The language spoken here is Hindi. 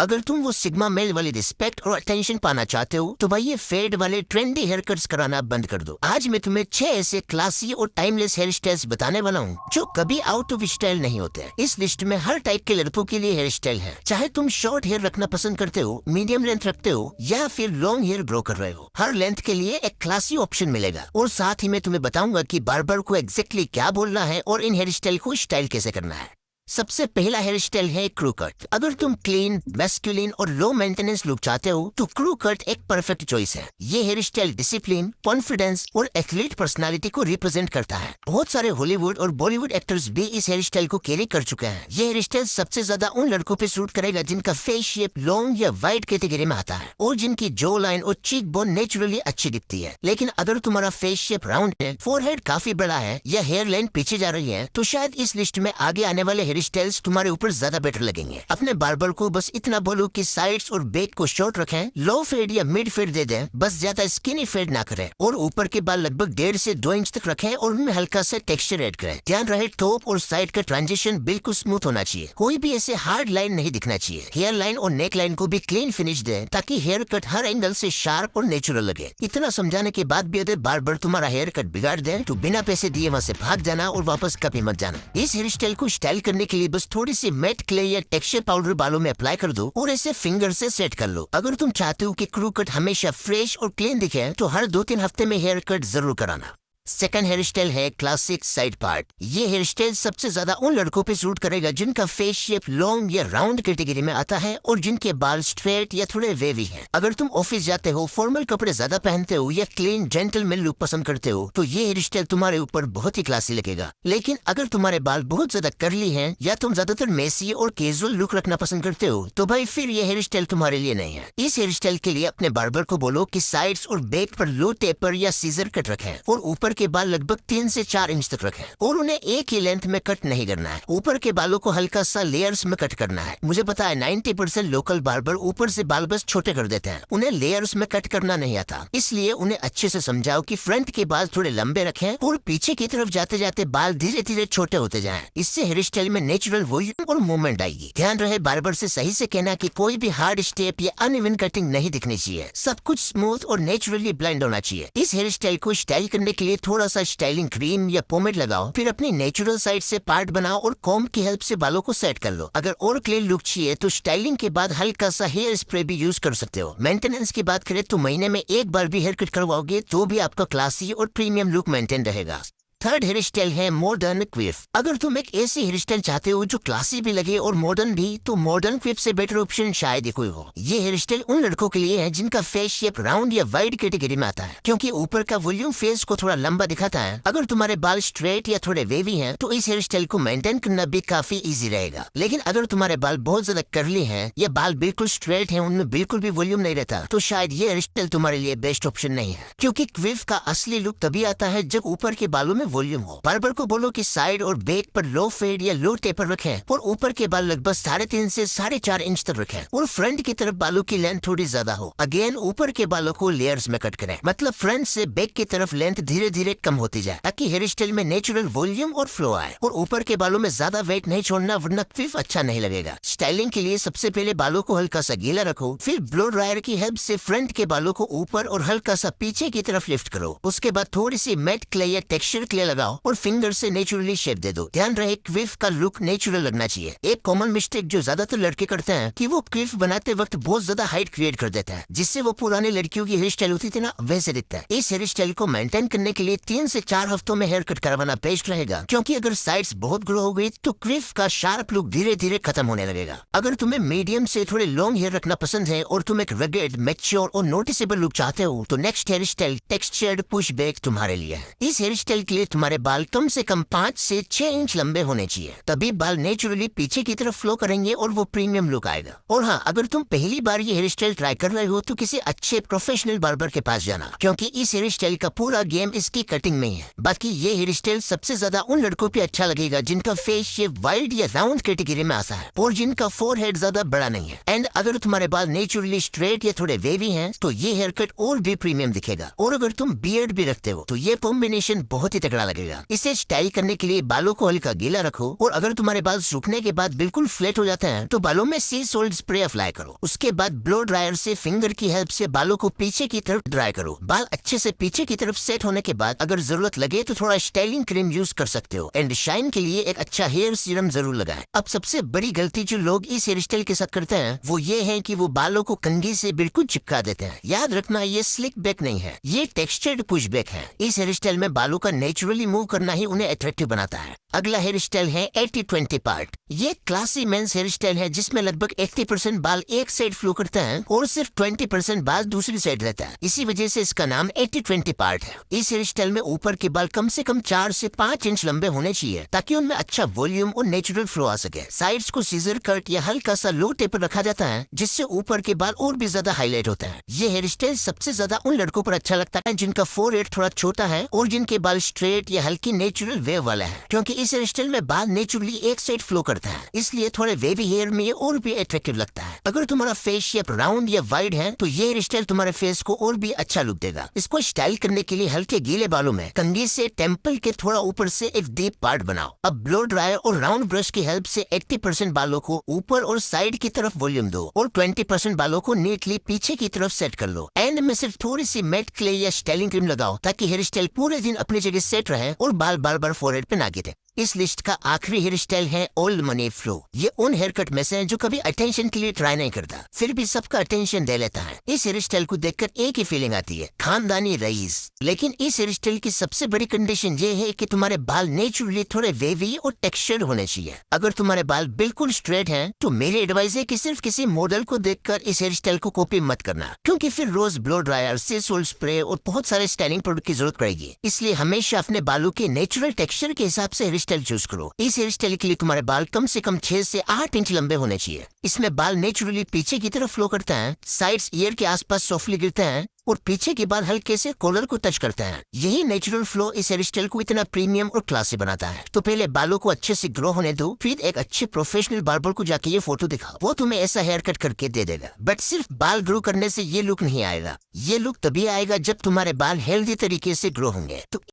अगर तुम वो सिग्मा मेल वाली रिस्पेक्ट और अटेंशन पाना चाहते हो तो भाई ये फेड वाले ट्रेंडी हेयर कट्स कराना बंद कर दो। आज मैं तुम्हें 6 ऐसे क्लासी और टाइमलेस हेयर स्टाइल्स बताने वाला हूँ जो कभी आउट ऑफ स्टाइल नहीं होते। इस लिस्ट में हर टाइप के लड़कों के लिए हेयर स्टाइल है, चाहे तुम शॉर्ट हेयर रखना पसंद करते हो, मीडियम लेंथ रखते हो या फिर लॉन्ग हेयर ग्रो कर रहे हो। हर लेंथ के लिए एक क्लासी ऑप्शन मिलेगा और साथ ही मैं तुम्हें बताऊंगा कि बार्बर को एग्जैक्टली क्या बोलना है और इन हेयर स्टाइल को स्टाइल कैसे करना है। सबसे पहला हेयर स्टाइल है क्रू कट। अगर तुम क्लीन, मैस्कुलिन और लो मेंटेनेंस लुक चाहते हो तो क्रू कट एक परफेक्ट चॉइस है। ये हेयर स्टाइल डिसिप्लिन, कॉन्फिडेंस और एथलीट पर्सनालिटी को रिप्रेजेंट करता है। बहुत सारे हॉलीवुड और बॉलीवुड एक्टर्स भी इस हेयर स्टाइल को कैरी कर चुके हैं। ये हेयर स्टाइल सबसे ज्यादा उन लड़कों पे सूट करेगा जिनका फेस शेप लॉन्ग या वाइड कैटेगरी में आता है और जिनकी जो लाइन और चीक बोन नेचुरली अच्छी दिखती है। लेकिन अगर तुम्हारा फेस शेप राउंड है, फोरहेड काफी बड़ा है या हेयर लाइन पीछे जा रही है तो शायद इस लिस्ट में आगे आने वाले हेयर स्टाइल्स तुम्हारे ऊपर ज्यादा बेटर लगेंगे। अपने बार्बर को बस इतना बोलो कि साइड्स और बैक को शॉर्ट रखें, लो फेड या मिड फेड दे दें, बस ज्यादा स्किनी फेड ना करें और ऊपर के बाल लगभग 1.5 से 2 इंच तक रखें और उनमें हल्का सा टेक्सचर ऐड करें। ध्यान रहे टॉप और साइड का ट्रांजिशन बिल्कुल स्मूथ होना चाहिए, कोई भी ऐसे हार्ड लाइन नहीं दिखना चाहिए। हेयर लाइन और नेक लाइन को भी क्लीन फिनिश दें ताकि हेयर कट हर एंगल से शार्प और नेचुरल लगे। इतना समझाने के बाद भी अगर बार्बर तुम्हारा हेयर कट बिगाड़ दे तो बिना पैसे दिए वहाँ से भाग जाना और वापस कभी मत जाना। इस हेयर स्टाइल को स्टाइल करने के लिए बस थोड़ी सी मैट क्ले या टेक्सचर पाउडर बालों में अप्लाई कर दो और इसे फिंगर से सेट कर लो। अगर तुम चाहते हो कि क्रू कट हमेशा फ्रेश और क्लीन दिखे तो हर 2-3 हफ्ते में हेयर कट जरूर कराना। सेकंड हेयर स्टाइल है क्लासिक साइड पार्ट। ये हेयर स्टाइल सबसे ज्यादा उन लड़कों पे सूट करेगा जिनका फेस शेप लॉन्ग या राउंड कैटेगरी में आता है और जिनके बाल स्ट्रेट या थोड़े वेवी हैं। अगर तुम ऑफिस जाते हो, फॉर्मल कपड़े ज्यादा पहनते हो या क्लीन जेंटलमैन लुक पसंद करते हो तो ये हेयर स्टाइल तुम्हारे ऊपर बहुत ही क्लासी लगेगा। लेकिन अगर तुम्हारे बाल बहुत ज्यादा कर्ली हैं या तुम ज्यादातर मेसी और कैजुअल लुक रखना पसंद करते हो तो भाई फिर ये हेयर स्टाइल तुम्हारे लिए नहीं है। इस हेयर स्टाइल के लिए अपने बार्बर को बोलो कि साइड्स और बैक पर लो टेपर या सीजर कट रखें और ऊपर के बाल लगभग 3 से 4 इंच तक रखें और उन्हें एक ही लेंथ में कट नहीं करना है। ऊपर के बालों को हल्का सा लेयर्स में कट करना है। मुझे पता है 90% लोकल बार्बर ऊपर से बाल बस छोटे कर देते हैं, उन्हें लेयर्स में कट करना नहीं आता। इसलिए उन्हें अच्छे से समझाओ कि फ्रंट के बाल थोड़े लंबे रखें और पीछे की तरफ जाते जाते बाल धीरे धीरे छोटे होते जाएं। इससे हेयर स्टाइल में नेचुरल वॉल्यूम और मूवमेंट आएगी। ध्यान रहे बार्बर से सही से कहना कि कोई भी हार्ड स्टेप या अनइवन कटिंग नहीं दिखनी चाहिए, सब कुछ स्मूथ और नेचुरली ब्लेंड होना चाहिए। इस हेयर स्टाइल को स्टाइल करने के लिए थोड़ा सा स्टाइलिंग क्रीम या पोमेड लगाओ, फिर अपनी नेचुरल साइड से पार्ट बनाओ और कॉम्ब की हेल्प से बालों को सेट कर लो। अगर और क्लीन लुक चाहिए तो स्टाइलिंग के बाद हल्का सा हेयर स्प्रे भी यूज कर सकते हो। मेंटेनेंस की बात करें तो महीने में एक बार भी हेयर कट करवाओगे तो भी आपका क्लासी और प्रीमियम लुक मेंटेन रहेगा। थर्ड हेयर स्टाइल है मॉडर्न क्विफ। अगर तुम एक ऐसी हेयर स्टाइल चाहते हो जो क्लासी भी लगे और मॉडर्न भी तो मॉडर्न क्विफ से बेटर ऑप्शन शायद ही कोई हो। ये हेयर स्टाइल उन लड़कों के लिए है जिनका फेस शेप राउंड या वाइड कैटेगरी में आता है क्योंकि ऊपर का वॉल्यूम फेस को थोड़ा लंबा दिखाता है। अगर तुम्हारे बाल स्ट्रेट या थोड़े वेवी हैं तो इस हेयर स्टाइल को मेंटेन करना भी काफी इजी रहेगा। लेकिन अगर तुम्हारे बाल बहुत ज्यादा कर्ली हैं या बाल बिल्कुल स्ट्रेट हैं, उनमें बिल्कुल भी वॉल्यूम नहीं रहता तो शायद ये हेयर स्टाइल तुम्हारे लिए बेस्ट ऑप्शन नहीं है क्योंकि क्विफ का असली लुक तभी आता है जब ऊपर के बालों में वॉल्यूम हो। बार्बर को बोलो कि साइड और बैक पर लो फेड या लो टेपर रखें और ऊपर के बाल लगभग 3.5 से 4.5 इंच तक रखें और फ्रंट की तरफ बालों की लेंथ थोड़ी ज्यादा हो। अगेन ऊपर के बालों को लेयर्स में कट करें, मतलब फ्रंट से बैक की तरफ लेंथ धीरे धीरे कम होती जाए ताकि हेयर स्टाइल में नेचुरल वॉल्यूम और फ्लो आए। और ऊपर के बालों में ज्यादा वेट नहीं छोड़ना वरना क्विफ अच्छा नहीं लगेगा। स्टाइलिंग के लिए सबसे पहले बालों को हल्का सा गीला रखो, फिर ब्लो ड्रायर की हेल्प से फ्रंट के बालों को ऊपर और हल्का सा पीछे की तरफ लिफ्ट करो। उसके बाद थोड़ी सी मैट क्ले या टेक्सचर क्ले लगाओ और फिंगर से नेचुरली शेप दे दो। ध्यान रहे क्विफ का लुक नेचुरल लगना चाहिए। एक कॉमन मिस्टेक जो ज्यादातर लड़के करते हैं कि वो क्विफ बनाते वक्त बहुत ज्यादा हाइट क्रिएट कर देता है जिससे वो पुराने लड़कियों की हेयर स्टाइल होती थी ना वैसे दिखता है। इस हेयर स्टाइल को मेंटेन करने के लिए 3 से 4 हफ्तों में हेयर कट करवाना बेस्ट रहेगा क्योंकि अगर साइड्स बहुत ग्रो हो गई तो क्विफ का शार्प लुक धीरे धीरे खत्म होने लगेगा। अगर तुम्हें मीडियम से थोड़े लॉन्ग हेयर रखना पसंद है और तुम एक रगेड, मैच्योर और नोटिसेबल लुक चाहते हो तो next hairstyle textured push back तुम्हारे लिए है। इस हेयर स्टाइल के लिए तुम्हारे बाल कम से कम 5 से 6 इंच लंबे होने चाहिए, तभी बाल नेचुरली पीछे की तरफ फ्लो करेंगे और वो प्रीमियम लुक आएगा। और हाँ, अगर तुम पहली बार ये हेयर स्टाइल ट्राई कर रहे हो तो किसी अच्छे प्रोफेशनल बार्बर के पास जाना क्योंकि इस हेयर स्टाइल का पूरा गेम इसकी कटिंग में ही है। बाकी ये हेयर स्टाइल सबसे ज्यादा उन लड़कों पे अच्छा लगेगा जिनका फेस शेप वाइड या राउंड कैटेगरी में आता है और जिनका फोरहेड ज्यादा बड़ा नहीं है। एंड अगर तुम्हारे बाल नेचुरली स्ट्रेट या थोड़े वेवी हैं तो ये हेयर कट और भी प्रीमियम दिखेगा। और अगर तुम बियर्ड भी रखते हो तो ये कॉम्बिनेशन बहुत ही तगड़ा प्यारा लगेगा। इसे स्टाइल करने के लिए बालों को हल्का गीला रखो और अगर तुम्हारे बाल सूखने के बाद बिल्कुल फ्लैट हो जाते हैं तो बालों में सी सोल्ट स्प्रे अप्लाई करो। उसके बाद ब्लो ड्रायर से फिंगर की हेल्प से बालों को पीछे की तरफ ड्राई करो। बाल अच्छे से पीछे की तरफ सेट होने के बाद अगर जरूरत लगे तो थोड़ा स्टाइलिंग क्रीम यूज कर सकते हो एंड शाइन के लिए एक अच्छा हेयर सीरम जरूर लगाएं। अब सबसे बड़ी गलती जो लोग इस हेयर स्टाइल के साथ करते हैं वो ये है कि वो बालों को कंघी से बिल्कुल चिपका देते हैं। याद रखना ये स्लिक बैक नहीं है, ये टेक्सचर्ड पुश बैक है। इस हेयर स्टाइल में बालों का नेचुरली मूव करना ही उन्हें अट्रैक्टिव बनाता है। अगला हेयर स्टाइल है 80-20 पार्ट। ये क्लासी मेंस हेयर स्टाइल है जिसमें लगभग 80% बाल एक साइड फ्लो करते हैं और सिर्फ 20% बाल दूसरी साइड रहता है। इसी वजह से इसका नाम 80-20 पार्ट है। इस हेयर स्टाइल में ऊपर के बाल कम से कम 4 से 5 इंच लंबे होने चाहिए ताकि उनमें अच्छा वॉल्यूम और नेचुरल फ्लो आ सके। साइड्स को सीजर कट या हल्का सा लो टेपर रखा जाता है जिससे ऊपर के बाल और भी ज्यादा हाईलाइट होते हैं। ये हेयर स्टाइल सबसे ज्यादा उन लड़कों पर अच्छा लगता है जिनका फोरहेड थोड़ा छोटा है और जिनके बाल स्ट्रेट या हल्की नेचुरल वेव वाला है, क्योंकि इस हेयर स्टाइल में बाल नेचुरली एक साइड फ्लो करता है, इसलिए थोड़े वेवी हेयर में ये और भी अट्रैक्टिव लगता है। अगर तुम्हारा फेस शेप राउंड या वाइड है तो ये हेयर स्टाइल तुम्हारे फेस को और भी अच्छा लुक देगा। इसको स्टाइल करने के लिए हल्के गीले बालों में कंघी से टेम्पल के थोड़ा ऊपर से एक डीप पार्ट बनाओ। अब ब्लो ड्रायर और राउंड ब्रश की हेल्प से 80% बालों को ऊपर और साइड की तरफ वॉल्यूम दो और 20% बालों को नीटली पीछे की तरफ सेट कर लो। एंड में सिर्फ थोड़ी सी मैट क्ले या स्टाइलिंग क्रीम लगाओ ताकि हेयर स्टाइल पूरे दिन अपनी जगह सेट रहे और बाल बार बार फोरहेड पे ना गिरे। इस लिस्ट का आखिरी हेयर स्टाइल है ओल्ड मनी फ्लो। ये उन हेयर कट में से है जो कभी अटेंशन के लिए ट्राई नहीं करता फिर भी सबका अटेंशन दे लेता है। इस हेयर स्टाइल को देखकर एक ही फीलिंग आती है, खानदानी रईस। लेकिन इस हेयर स्टाइल की सबसे बड़ी कंडीशन ये है कि तुम्हारे बाल नेचुरली थोड़े वेवी और टेक्सचर्ड होने चाहिए। अगर तुम्हारे बाल बिल्कुल स्ट्रेट हैं तो मेरी एडवाइस है कि सिर्फ किसी मॉडल को देखकर इस हेयर स्टाइल को कॉपी मत करना, क्योंकि फिर रोज ब्लो ड्रायर, सी सोल्ट स्प्रे और बहुत सारे स्टाइलिंग प्रोडक्ट की जरूरत पड़ेगी। इसलिए हमेशा अपने बालों के नेचुरल टेक्सचर के हिसाब से हेयर स्टाइल चूज करो। इस हेयर स्टाइल के लिए तुम्हारे बाल कम से कम 6 से 8 इंच लंबे होने चाहिए। इसमें बाल नेचुरली पीछे की तरफ फ्लो करते हैं, साइड्स ईयर के आसपास सॉफ्टली गिरते हैं और पीछे के बाल हल्के से कॉलर को टच करते हैं। यही नेचुरल फ्लो इस हेयर स्टाइल को इतना प्रीमियम और क्लासी बनाता है। तो पहले बालों को अच्छे से ग्रो होने दो, फिर एक अच्छे प्रोफेशनल बार्बर को जाके ये फोटो दिखाओ, वो तुम्हें ऐसा हेयर कट करके दे देगा। बट सिर्फ बाल ग्रो करने से ये लुक नहीं आएगा। ये लुक तभी आएगा जब तुम्हारे बाल हेल्दी तरीके से ग्रो होंगे। तो